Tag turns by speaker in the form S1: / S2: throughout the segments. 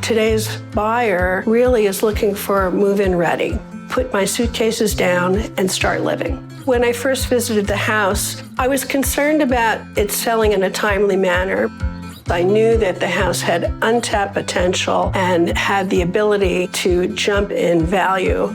S1: Today's buyer really is looking for move-in ready. Put my suitcases down and start living. When I first visited the house, I was concerned about it selling in a timely manner. I knew that the house had untapped potential and had the ability to jump in value.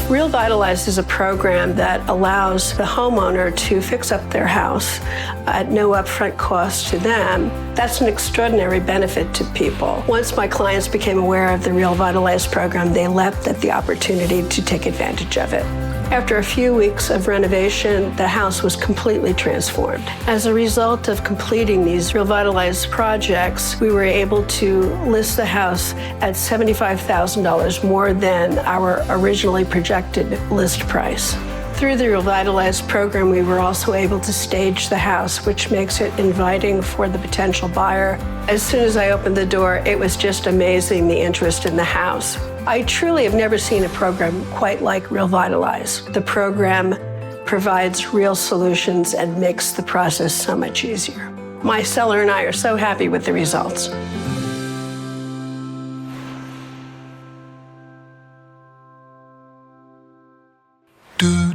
S1: RealVitalize is a program that allows the homeowner to fix up their house at no upfront cost to them. That's an extraordinary benefit to people. Once my clients became aware of the RealVitalize program, they leapt at the opportunity to take advantage of it. After a few weeks of renovation, the house was completely transformed. As a result of completing these RealVitalize projects, we were able to list the house at $75,000 more than our originally projected list price. Through the RealVitalize program, we were also able to stage the house, which makes it inviting for the potential buyer. As soon as I opened the door, it was just amazing, the interest in the house. I truly have never seen a program quite like RealVitalize. The program provides real solutions and makes the process so much easier. My seller and I are so happy with the results.
S2: Do